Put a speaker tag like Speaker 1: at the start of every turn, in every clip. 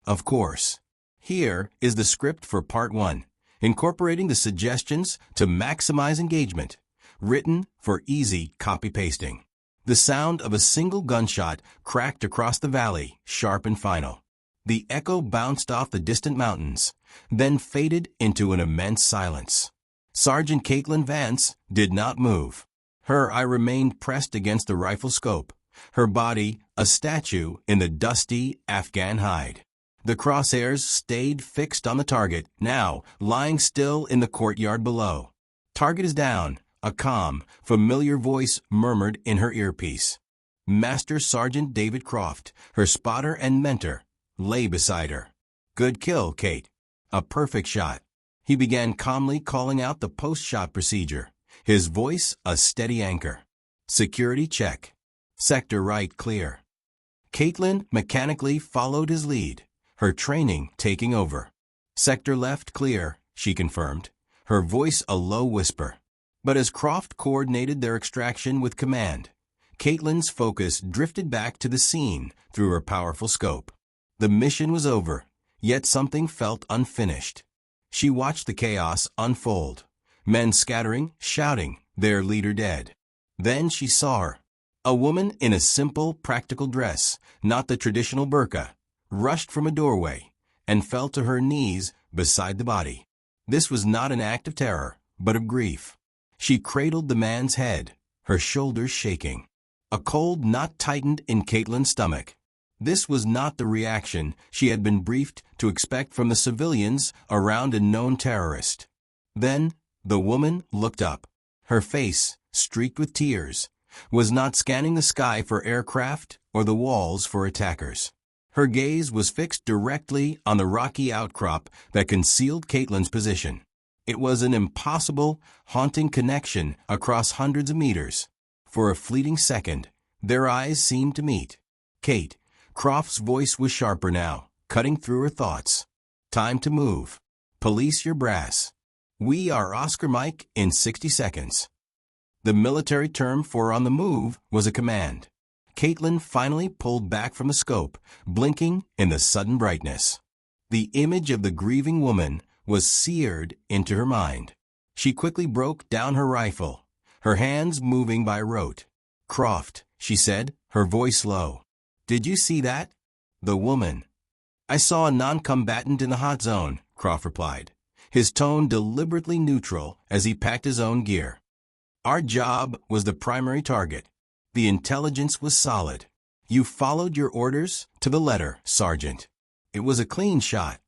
Speaker 1: Of course. Here is the script for Part 1, incorporating the suggestions to maximize engagement, written for easy copy-pasting. The sound of a single gunshot cracked across the valley, sharp and final. The echo bounced off the distant mountains, then faded into an immense silence. Sergeant Caitlin Vance did not move. Her eye remained pressed against the rifle scope, her body a statue in the dusty Afghan hide. The crosshairs stayed fixed on the target, now lying still in the courtyard below. "Target is down," a calm, familiar voice murmured in her earpiece. Master Sergeant David Croft, her spotter and mentor, lay beside her. "Good kill, Kate. A perfect shot." He began calmly calling out the post-shot procedure, his voice a steady anchor. "Security check. Sector right clear." Caitlin mechanically followed his lead, her training taking over. "Sector left clear," she confirmed, her voice a low whisper. But as Croft coordinated their extraction with command, Caitlin's focus drifted back to the scene through her powerful scope. The mission was over, yet something felt unfinished. She watched the chaos unfold, men scattering, shouting, their leader dead. Then she saw her. A woman in a simple, practical dress, not the traditional burqa, rushed from a doorway and fell to her knees beside the body. This was not an act of terror, but of grief. She cradled the man's head, her shoulders shaking. A cold knot tightened in Caitlin's stomach. This was not the reaction she had been briefed to expect from the civilians around a known terrorist. Then the woman looked up. Her face, streaked with tears, was not scanning the sky for aircraft or the walls for attackers. Her gaze was fixed directly on the rocky outcrop that concealed Caitlin's position. It was an impossible, haunting connection across hundreds of meters. For a fleeting second, their eyes seemed to meet. "Kate," Croft's voice was sharper now, cutting through her thoughts. "Time to move. Police your brass. We are Oscar Mike in 60 seconds." The military term for on the move was a command. Caitlin finally pulled back from the scope, blinking in the sudden brightness. The image of the grieving woman was seared into her mind. She quickly broke down her rifle, her hands moving by rote. "Croft," she said, her voice low. "Did you see that?" The woman. "I saw a non-combatant in the hot zone," Croft replied, his tone deliberately neutral as he packed his own gear. "Our job was the primary target. The intelligence was solid. You followed your orders to the letter, Sergeant. It was a clean shot."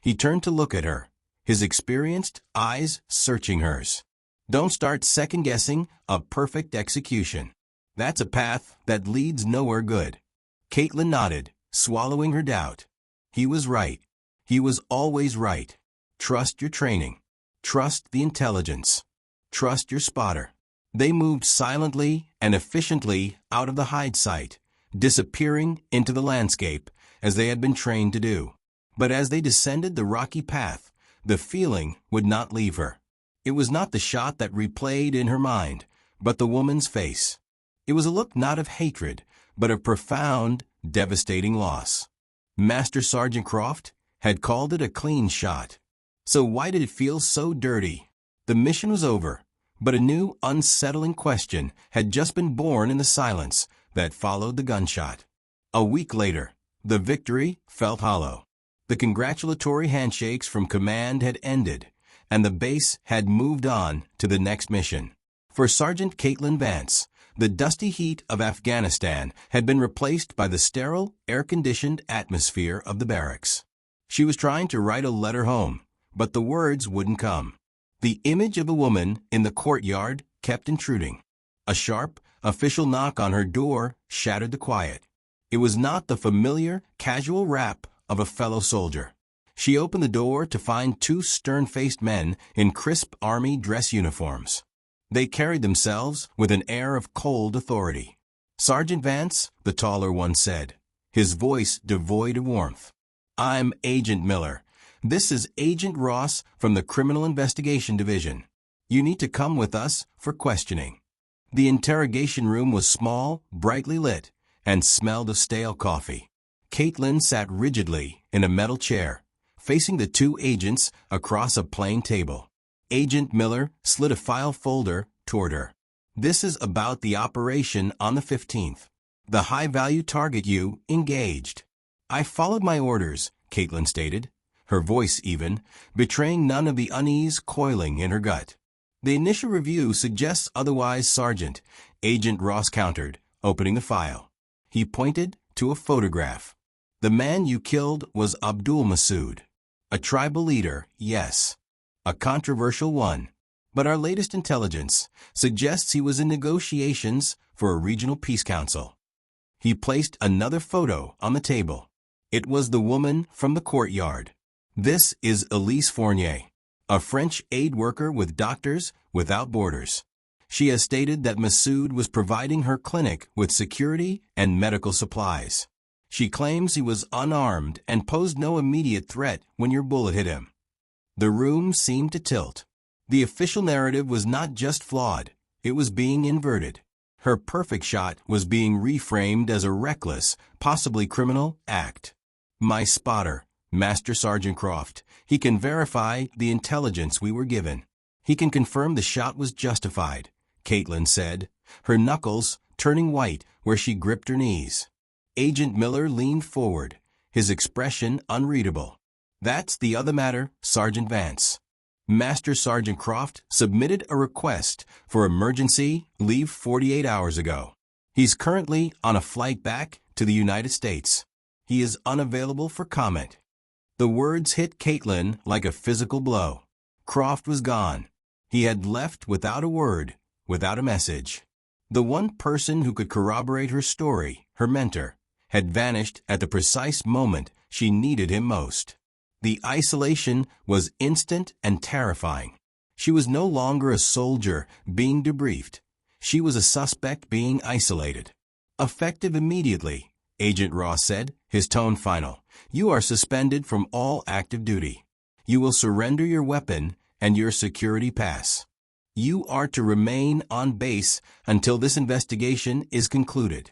Speaker 1: He turned to look at her, his experienced eyes searching hers. "Don't start second-guessing a perfect execution. That's a path that leads nowhere good." Caitlin nodded, swallowing her doubt. He was right. He was always right. Trust your training. Trust the intelligence. Trust your spotter. They moved silently and efficiently out of the hide site, disappearing into the landscape as they had been trained to do. But as they descended the rocky path, the feeling would not leave her. It was not the shot that replayed in her mind, but the woman's face. It was a look not of hatred, but of profound, devastating loss. Master Sergeant Croft had called it a clean shot. So why did it feel so dirty? The mission was over, but a new, unsettling question had just been born in the silence that followed the gunshot. A week later, the victory felt hollow. The congratulatory handshakes from command had ended, and the base had moved on to the next mission. For Sergeant Caitlin Vance, the dusty heat of Afghanistan had been replaced by the sterile, air-conditioned atmosphere of the barracks. She was trying to write a letter home, but the words wouldn't come. The image of a woman in the courtyard kept intruding. A sharp, official knock on her door shattered the quiet. It was not the familiar, casual rap of a fellow soldier. She opened the door to find two stern-faced men in crisp army dress uniforms. They carried themselves with an air of cold authority. "Sergeant Vance," the taller one said, his voice devoid of warmth. "I'm Agent Miller. This is Agent Ross from the Criminal Investigation Division. You need to come with us for questioning." The interrogation room was small, brightly lit, and smelled of stale coffee. Caitlin sat rigidly in a metal chair, facing the two agents across a plain table. Agent Miller slid a file folder toward her. "This is about the operation on the 15th. The high-value target you engaged." "I followed my orders," Caitlin stated, her voice even, betraying none of the unease coiling in her gut. "The initial review suggests otherwise, Sergeant," Agent Ross countered, opening the file. He pointed to a photograph. "The man you killed was Abdul Masood. A tribal leader, yes. A controversial one. But our latest intelligence suggests he was in negotiations for a regional peace council." He placed another photo on the table. It was the woman from the courtyard. "This is Elise Fournier, a French aid worker with Doctors Without Borders. She has stated that Masood was providing her clinic with security and medical supplies. She claims he was unarmed and posed no immediate threat when your bullet hit him." The room seemed to tilt. The official narrative was not just flawed, it was being inverted. Her perfect shot was being reframed as a reckless, possibly criminal, act. "My spotter, Master Sergeant Croft, he can verify the intelligence we were given. He can confirm the shot was justified," Caitlin said, her knuckles turning white where she gripped her knees. Agent Miller leaned forward, his expression unreadable. "That's the other matter, Sergeant Vance. Master Sergeant Croft submitted a request for emergency leave 48 hours ago. He's currently on a flight back to the United States. He is unavailable for comment." The words hit Caitlin like a physical blow. Croft was gone. He had left without a word, without a message. The one person who could corroborate her story, her mentor, had vanished at the precise moment she needed him most. The isolation was instant and terrifying. She was no longer a soldier being debriefed. She was a suspect being isolated. "Effective immediately," Agent Ross said, his tone final. "You are suspended from all active duty. You will surrender your weapon and your security pass. You are to remain on base until this investigation is concluded."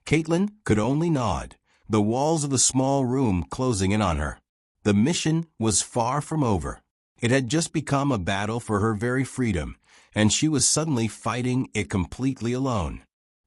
Speaker 1: Caitlin could only nod, the walls of the small room closing in on her. The mission was far from over. It had just become a battle for her very freedom, and she was suddenly fighting it completely alone.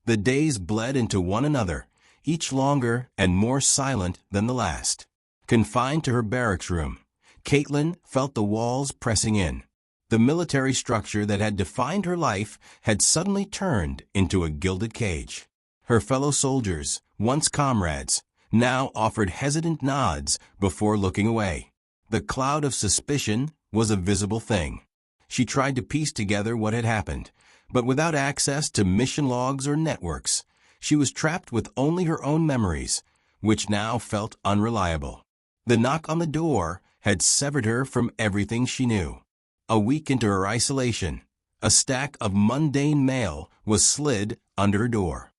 Speaker 1: The days bled into one another, each longer and more silent than the last. Confined to her barracks room, Caitlin felt the walls pressing in. The military structure that had defined her life had suddenly turned into a gilded cage. Her fellow soldiers, once comrades, now offered hesitant nods before looking away. The cloud of suspicion was a visible thing. She tried to piece together what had happened, but without access to mission logs or networks, she was trapped with only her own memories, which now felt unreliable. The knock on the door had severed her from everything she knew. A week into her isolation, a stack of mundane mail was slid under her door.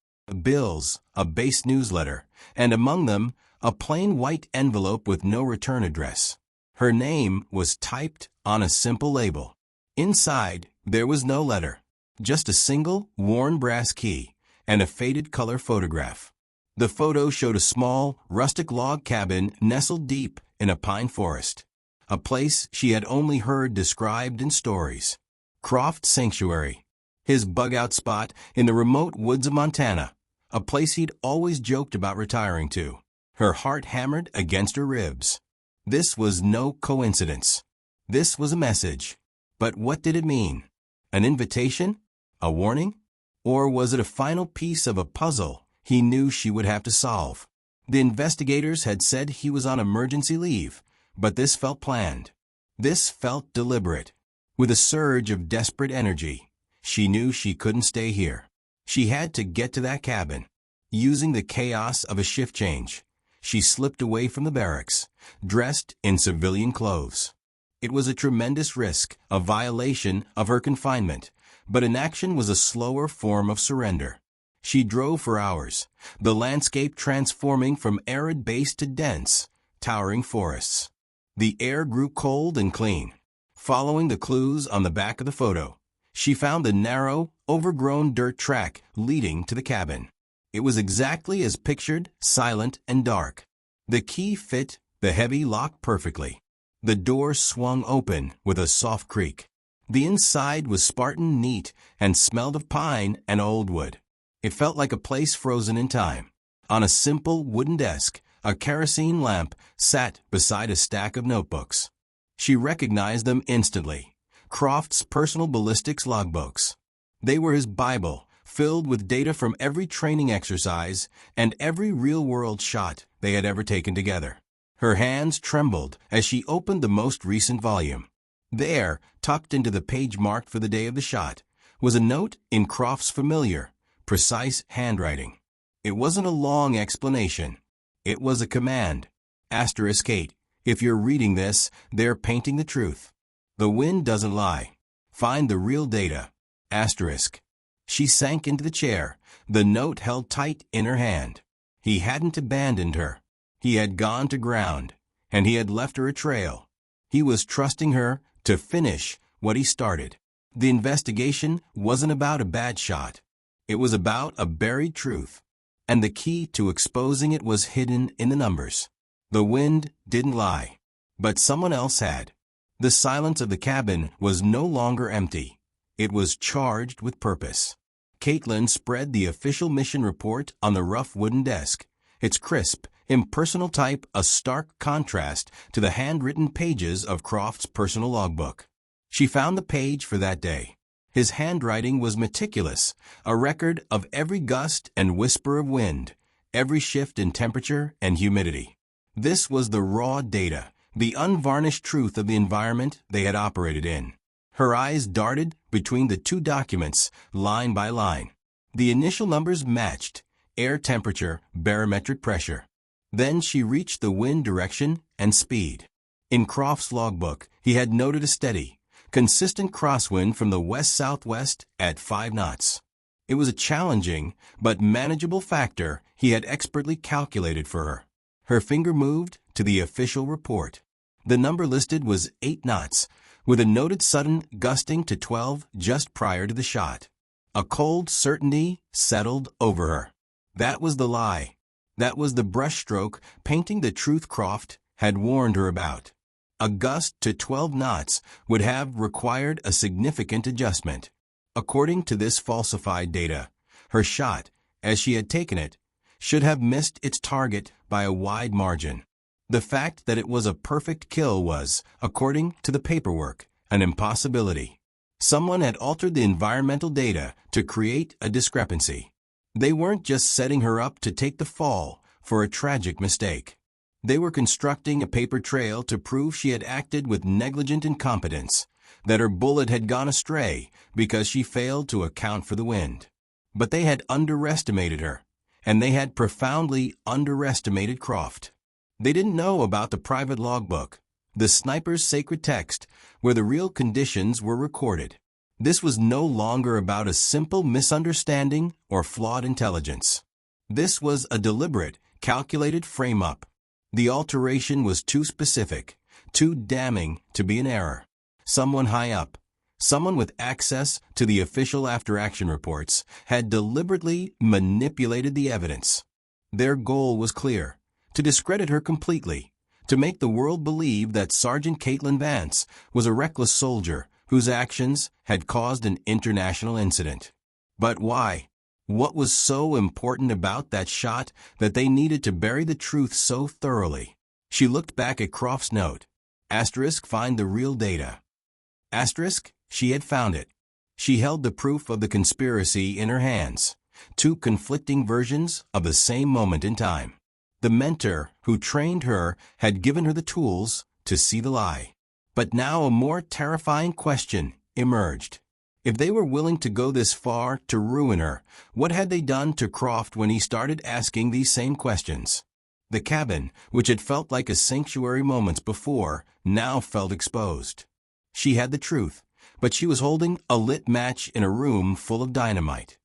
Speaker 1: Bills, a base newsletter, and among them, a plain white envelope with no return address. Her name was typed on a simple label. Inside, there was no letter, just a single, worn brass key and a faded color photograph. The photo showed a small, rustic log cabin nestled deep in a pine forest, a place she had only heard described in stories. Croft Sanctuary, his bug-out spot in the remote woods of Montana, a place he'd always joked about retiring to. Her heart hammered against her ribs. This was no coincidence. This was a message. But what did it mean? An invitation? A warning? Or was it a final piece of a puzzle he knew she would have to solve? The investigators had said he was on emergency leave, but this felt planned. This felt deliberate. With a surge of desperate energy, she knew she couldn't stay here. She had to get to that cabin. Using the chaos of a shift change, she slipped away from the barracks, dressed in civilian clothes. It was a tremendous risk, a violation of her confinement, but inaction was a slower form of surrender. She drove for hours, the landscape transforming from arid base to dense, towering forests. The air grew cold and clean. Following the clues on the back of the photo, she found the narrow, overgrown dirt track leading to the cabin. It was exactly as pictured, silent and dark. The key fit The heavy lock perfectly. The door swung open with a soft creak. The inside was Spartan neat and smelled of pine and old wood. It felt like a place frozen in time. On a simple wooden desk, a kerosene lamp sat beside a stack of notebooks. She recognized them instantly. Croft's personal ballistics logbooks. They were his Bible, filled with data from every training exercise and every real-world shot they had ever taken together. Her hands trembled as she opened the most recent volume. There, tucked into the page marked for the day of the shot, was a note in Croft's familiar, precise handwriting. It wasn't a long explanation. It was a command. *8. If you're reading this, they're painting the truth. The wind doesn't lie. Find the real data. *. She sank into the chair, the note held tight in her hand. He hadn't abandoned her. He had gone to ground, and he had left her a trail. He was trusting her to finish what he started. The investigation wasn't about a bad shot. It was about a buried truth, and the key to exposing it was hidden in the numbers. The wind didn't lie, but someone else had. The silence of the cabin was no longer empty. It was charged with purpose. Caitlin spread the official mission report on the rough wooden desk, its crisp, impersonal type a stark contrast to the handwritten pages of Croft's personal logbook. She found the page for that day. His handwriting was meticulous, a record of every gust and whisper of wind, every shift in temperature and humidity. This was the raw data, the unvarnished truth of the environment they had operated in. Her eyes darted between the two documents, line by line. The initial numbers matched: air temperature, barometric pressure. Then she reached the wind direction and speed. In Croft's logbook, he had noted a steady, consistent crosswind from the west-southwest at 5 knots. It was a challenging but manageable factor he had expertly calculated for her. Her finger moved to the official report. The number listed was 8 knots, with a noted sudden gusting to 12 just prior to the shot. A cold certainty settled over her. That was the lie. That was the brushstroke painting the truth Croft had warned her about. A gust to 12 knots would have required a significant adjustment. According to this falsified data, her shot, as she had taken it, should have missed its target by a wide margin. The fact that it was a perfect kill was, according to the paperwork, an impossibility. Someone had altered the environmental data to create a discrepancy. They weren't just setting her up to take the fall for a tragic mistake. They were constructing a paper trail to prove she had acted with negligent incompetence, that her bullet had gone astray because she failed to account for the wind. But they had underestimated her, and they had profoundly underestimated Croft. They didn't know about the private logbook, the sniper's sacred text, where the real conditions were recorded. This was no longer about a simple misunderstanding or flawed intelligence. This was a deliberate, calculated frame-up. The alteration was too specific, too damning to be an error. Someone high up, someone with access to the official after-action reports, had deliberately manipulated the evidence. Their goal was clear: to discredit her completely, to make the world believe that Sergeant Caitlin Vance was a reckless soldier whose actions had caused an international incident. But why? What was so important about that shot that they needed to bury the truth so thoroughly? She looked back at Croft's note. Find the real data. She had found it. She held the proof of the conspiracy in her hands. 2 conflicting versions of the same moment in time. The mentor who trained her had given her the tools to see the lie. But now a more terrifying question emerged. If they were willing to go this far to ruin her, what had they done to Croft when he started asking these same questions? The cabin, which had felt like a sanctuary moments before, now felt exposed. She had the truth, but she was holding a lit match in a room full of dynamite.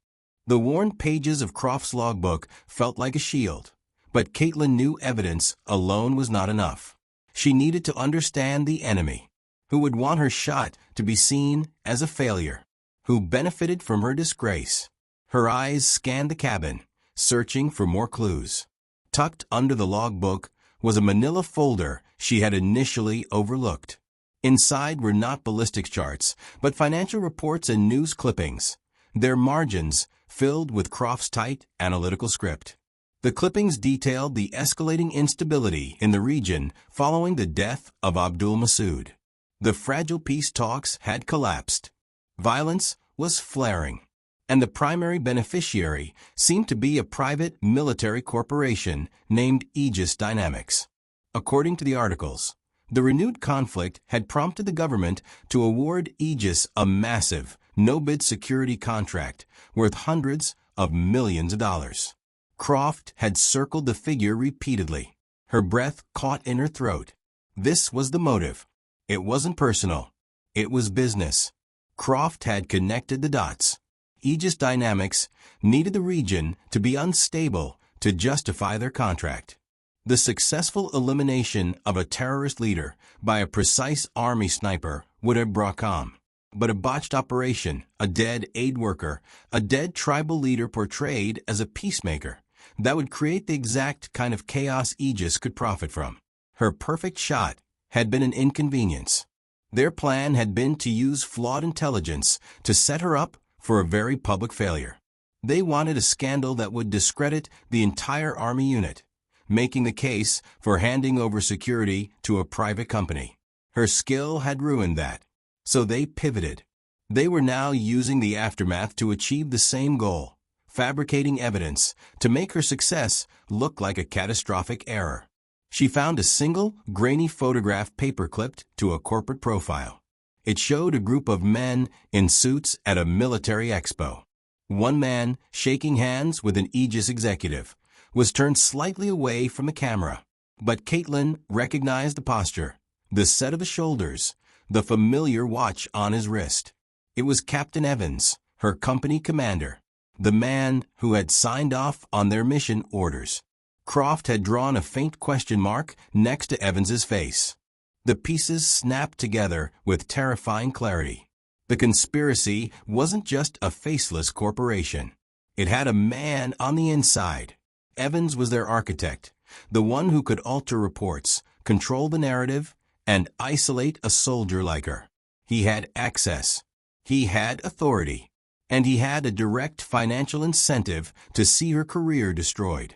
Speaker 1: The worn pages of Croft's logbook felt like a shield, but Caitlin knew evidence alone was not enough. She needed to understand the enemy, who would want her shot to be seen as a failure, who benefited from her disgrace. Her eyes scanned the cabin, searching for more clues. Tucked under the logbook was a manila folder she had initially overlooked. Inside were not ballistics charts, but financial reports and news clippings, their margins filled with Croft's tight, analytical script. The clippings detailed the escalating instability in the region following the death of Abdul Masood. The fragile peace talks had collapsed. Violence was flaring, and the primary beneficiary seemed to be a private military corporation named Aegis Dynamics. According to the articles, the renewed conflict had prompted the government to award Aegis a massive, no-bid security contract worth hundreds of millions of dollars. Croft had circled the figure repeatedly, her breath caught in her throat. This was the motive. It wasn't personal. It was business. Croft had connected the dots. Aegis Dynamics needed the region to be unstable to justify their contract. The successful elimination of a terrorist leader by a precise army sniper would have brought calm. But a botched operation, a dead aid worker, a dead tribal leader portrayed as a peacemaker, that would create the exact kind of chaos Aegis could profit from. Her perfect shot had been an inconvenience. Their plan had been to use flawed intelligence to set her up for a very public failure. They wanted a scandal that would discredit the entire army unit, making the case for handing over security to a private company. Her skill had ruined that. So they pivoted. They were now using the aftermath to achieve the same goal, fabricating evidence to make her success look like a catastrophic error. She found a single, grainy photograph paper-clipped to a corporate profile. It showed a group of men in suits at a military expo. One man, shaking hands with an Aegis executive, was turned slightly away from the camera. But Caitlin recognized the posture, the set of the shoulders, the familiar watch on his wrist. It was Captain Evans, her company commander, the man who had signed off on their mission orders. Croft had drawn a faint question mark next to Evans's face. The pieces snapped together with terrifying clarity. The conspiracy wasn't just a faceless corporation. It had a man on the inside. Evans was their architect, the one who could alter reports, control the narrative, and isolate a soldier like her. He had access. He had authority. And he had a direct financial incentive to see her career destroyed.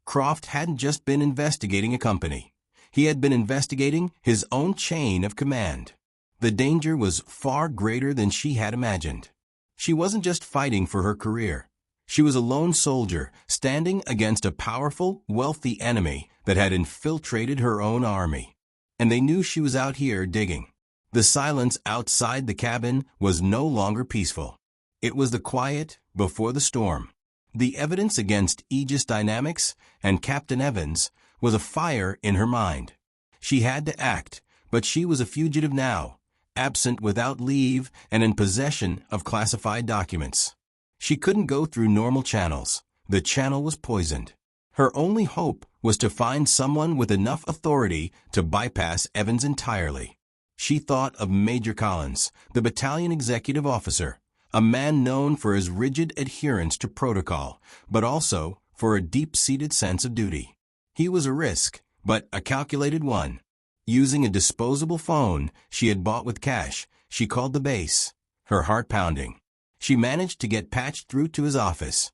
Speaker 1: Croft hadn't just been investigating a company. He had been investigating his own chain of command. The danger was far greater than she had imagined. She wasn't just fighting for her career. She was a lone soldier standing against a powerful, wealthy enemy that had infiltrated her own army. And they knew she was out here digging. The silence outside the cabin was no longer peaceful. It was the quiet before the storm. The evidence against Aegis Dynamics and Captain Evans was a fire in her mind. She had to act, but she was a fugitive now, absent without leave and in possession of classified documents. She couldn't go through normal channels. The channel was poisoned. Her only hope was to find someone with enough authority to bypass Evans entirely. She thought of Major Collins, the battalion executive officer, a man known for his rigid adherence to protocol, but also for a deep-seated sense of duty. He was a risk, but a calculated one. Using a disposable phone she had bought with cash, she called the base, her heart pounding. She managed to get patched through to his office.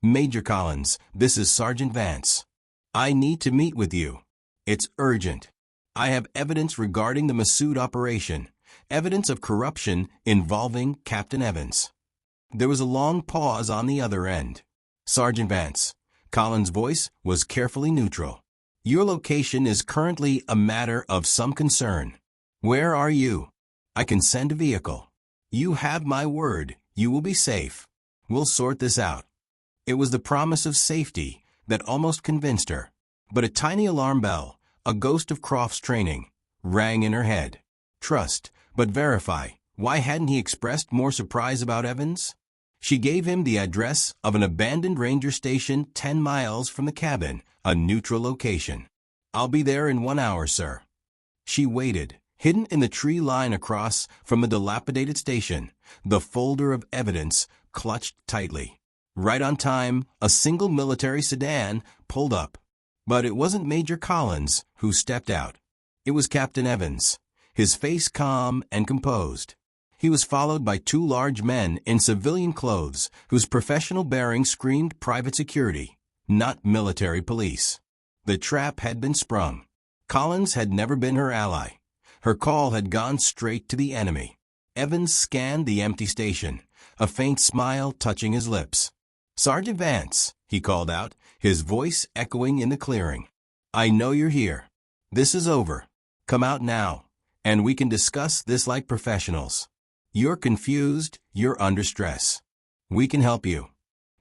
Speaker 1: "Major Collins, this is Sergeant Vance. I need to meet with you. It's urgent. I have evidence regarding the Masood operation, evidence of corruption involving Captain Evans." There was a long pause on the other end. "Sergeant Vance." Collins' voice was carefully neutral. "Your location is currently a matter of some concern. Where are you? I can send a vehicle. You have my word, you will be safe. We'll sort this out." It was the promise of safety that almost convinced her. But a tiny alarm bell, a ghost of Croft's training, rang in her head. Trust, but verify. Why hadn't he expressed more surprise about Evans? She gave him the address of an abandoned ranger station 10 miles from the cabin, a neutral location. "I'll be there in 1 hour, sir." She waited, hidden in the tree line across from the dilapidated station, the folder of evidence clutched tightly. Right on time, a single military sedan pulled up. But it wasn't Major Collins who stepped out. It was Captain Evans, his face calm and composed. He was followed by two large men in civilian clothes whose professional bearing screamed private security, not military police. The trap had been sprung. Collins had never been her ally. Her call had gone straight to the enemy. Evans scanned the empty station, a faint smile touching his lips. "Sergeant Vance," he called out, his voice echoing in the clearing. "I know you're here. This is over. Come out now, and we can discuss this like professionals. You're confused, you're under stress. We can help you."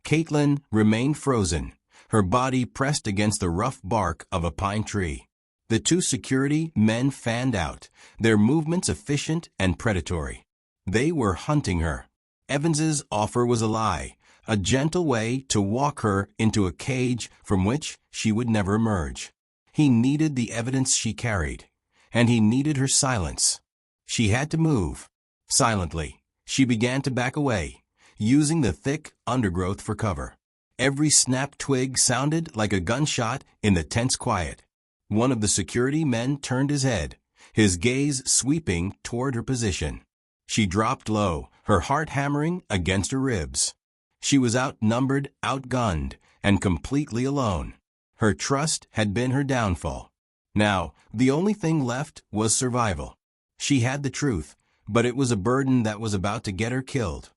Speaker 1: Caitlin remained frozen, her body pressed against the rough bark of a pine tree. The two security men fanned out, their movements efficient and predatory. They were hunting her. Evans's offer was a lie, a gentle way to walk her into a cage from which she would never emerge. He needed the evidence she carried, and he needed her silence. She had to move. Silently, she began to back away, using the thick undergrowth for cover. Every snapped twig sounded like a gunshot in the tense quiet. One of the security men turned his head, his gaze sweeping toward her position. She dropped low, her heart hammering against her ribs. She was outnumbered, outgunned, and completely alone. Her trust had been her downfall. Now, the only thing left was survival. She had the truth, but it was a burden that was about to get her killed.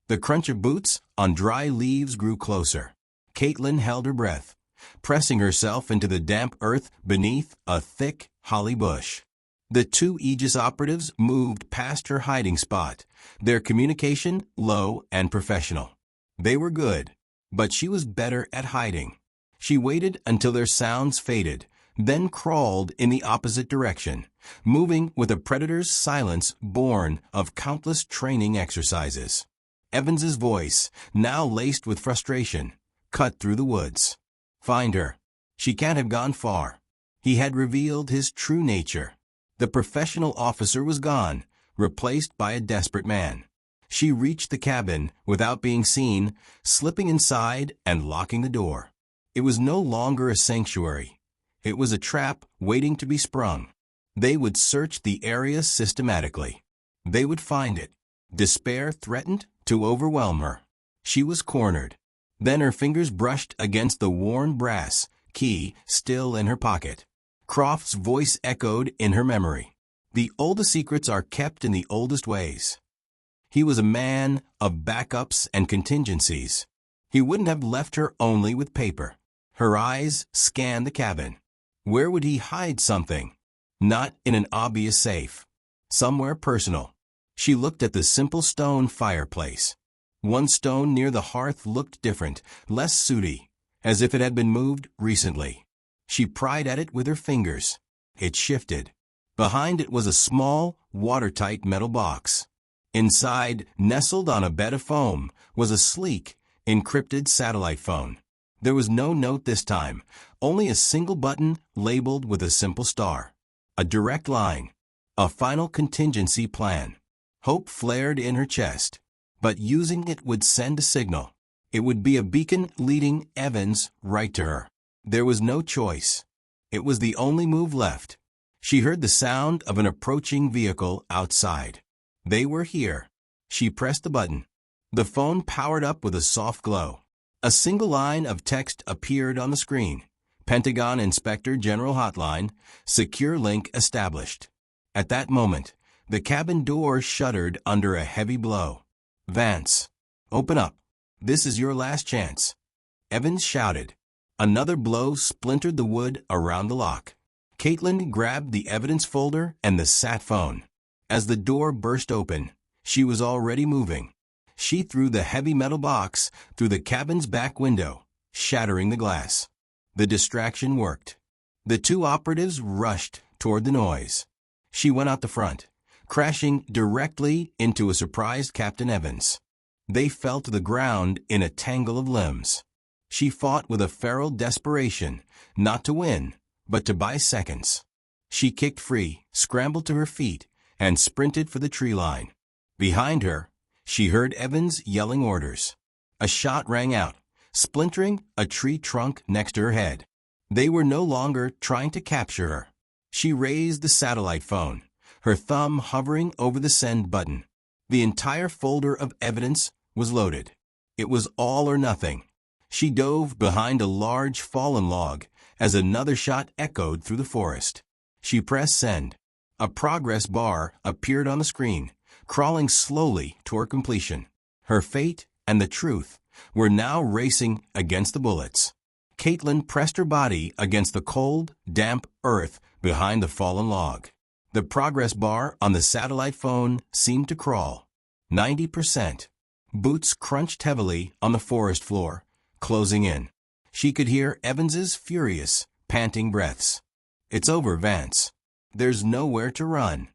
Speaker 1: The crunch of boots on dry leaves grew closer. Caitlin held her breath, pressing herself into the damp earth beneath a thick holly bush. The two Aegis operatives moved past her hiding spot, their communication low and professional. They were good, but she was better at hiding. She waited until their sounds faded, then crawled in the opposite direction, moving with a predator's silence born of countless training exercises. Evans's voice, now laced with frustration, cut through the woods. "Find her. She can't have gone far." He had revealed his true nature. The professional officer was gone, replaced by a desperate man. She reached the cabin without being seen, slipping inside and locking the door. It was no longer a sanctuary. It was a trap waiting to be sprung. They would search the area systematically. They would find it. Despair threatened to overwhelm her. She was cornered. Then her fingers brushed against the worn brass key still in her pocket. Croft's voice echoed in her memory. "The oldest secrets are kept in the oldest ways." He was a man of backups and contingencies. He wouldn't have left her only with paper. Her eyes scanned the cabin. Where would he hide something? Not in an obvious safe. Somewhere personal. She looked at the simple stone fireplace. One stone near the hearth looked different, less sooty, as if it had been moved recently. She pried at it with her fingers. It shifted. Behind it was a small, watertight metal box. Inside, nestled on a bed of foam, was a sleek, encrypted satellite phone. There was no note this time, only a single button labeled with a simple star. A direct line. A final contingency plan. Hope flared in her chest. But using it would send a signal. It would be a beacon leading Evans right to her. There was no choice. It was the only move left. She heard the sound of an approaching vehicle outside. They were here. She pressed the button. The phone powered up with a soft glow. A single line of text appeared on the screen. Pentagon Inspector General Hotline, secure link established. At that moment, the cabin door shuddered under a heavy blow. "Vance, open up. This is your last chance." Evans shouted. Another blow splintered the wood around the lock. Caitlin grabbed the evidence folder and the sat phone. As the door burst open, she was already moving. She threw the heavy metal box through the cabin's back window, shattering the glass. The distraction worked. The two operatives rushed toward the noise. She went out the front, crashing directly into a surprised Captain Evans. They fell to the ground in a tangle of limbs. She fought with a feral desperation, not to win, but to buy seconds. She kicked free, scrambled to her feet, and sprinted for the tree line. Behind her, she heard Evans yelling orders. A shot rang out, splintering a tree trunk next to her head. They were no longer trying to capture her. She raised the satellite phone, her thumb hovering over the send button. The entire folder of evidence was loaded. It was all or nothing. She dove behind a large fallen log as another shot echoed through the forest. She pressed send. A progress bar appeared on the screen, crawling slowly toward completion. Her fate and the truth were now racing against the bullets. Caitlin pressed her body against the cold, damp earth behind the fallen log. The progress bar on the satellite phone seemed to crawl. 90%. Boots crunched heavily on the forest floor, closing in. She could hear Evans's furious, panting breaths. "It's over, Vance. There's nowhere to run."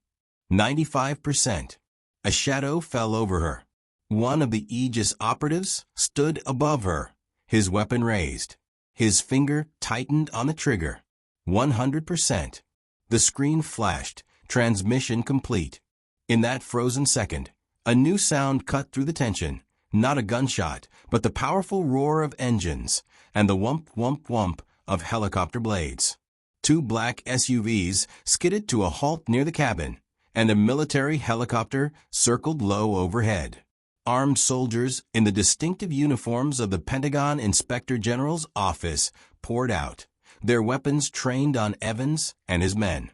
Speaker 1: 95%. A shadow fell over her. One of the Aegis operatives stood above her, his weapon raised. His finger tightened on the trigger. 100%. The screen flashed, transmission complete. In that frozen second, a new sound cut through the tension. Not a gunshot, but the powerful roar of engines and the whump, whump, whump of helicopter blades. 2 black SUVs skidded to a halt near the cabin, and a military helicopter circled low overhead. Armed soldiers in the distinctive uniforms of the Pentagon Inspector General's office poured out, their weapons trained on Evans and his men.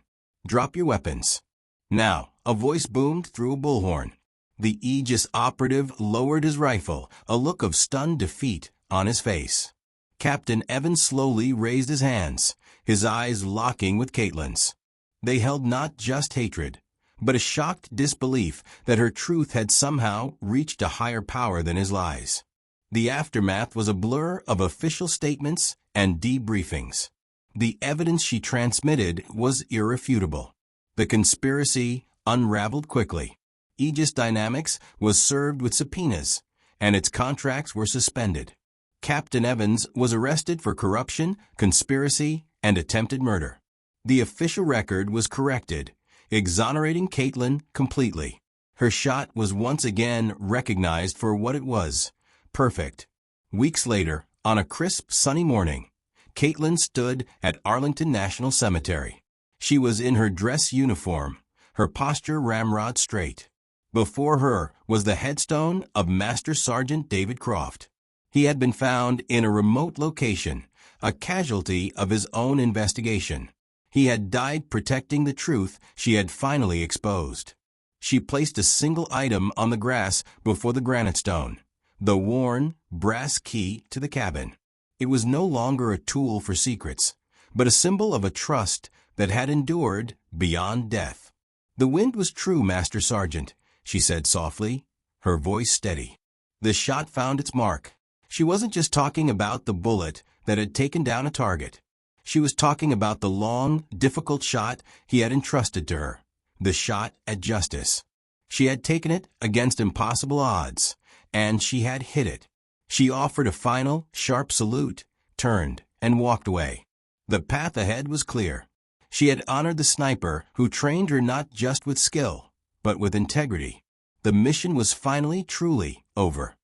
Speaker 1: "Drop your weapons." Now, a voice boomed through a bullhorn. The Aegis operative lowered his rifle, a look of stunned defeat on his face. Captain Evans slowly raised his hands, his eyes locking with Caitlin's. They held not just hatred, but a shocked disbelief that her truth had somehow reached a higher power than his lies. The aftermath was a blur of official statements and debriefings. The evidence she transmitted was irrefutable. The conspiracy unraveled quickly. Aegis Dynamics was served with subpoenas, and its contracts were suspended. Captain Evans was arrested for corruption, conspiracy, and attempted murder. The official record was corrected, exonerating Caitlin completely. Her shot was once again recognized for what it was: perfect. Weeks later, on a crisp, sunny morning, Caitlin stood at Arlington National Cemetery. She was in her dress uniform, her posture ramrod straight. Before her was the headstone of Master Sergeant David Croft. He had been found in a remote location, a casualty of his own investigation. He had died protecting the truth she had finally exposed. She placed a single item on the grass before the granite stone, the worn, brass key to the cabin. It was no longer a tool for secrets, but a symbol of a trust that had endured beyond death. "The wind was true, Master Sergeant," she said softly, her voice steady. The shot found its mark. She wasn't just talking about the bullet that had taken down a target. She was talking about the long, difficult shot he had entrusted to her, the shot at justice. She had taken it against impossible odds, and she had hit it. She offered a final, sharp salute, turned, and walked away. The path ahead was clear. She had honored the sniper who trained her not just with skill, but with integrity. The mission was finally truly over.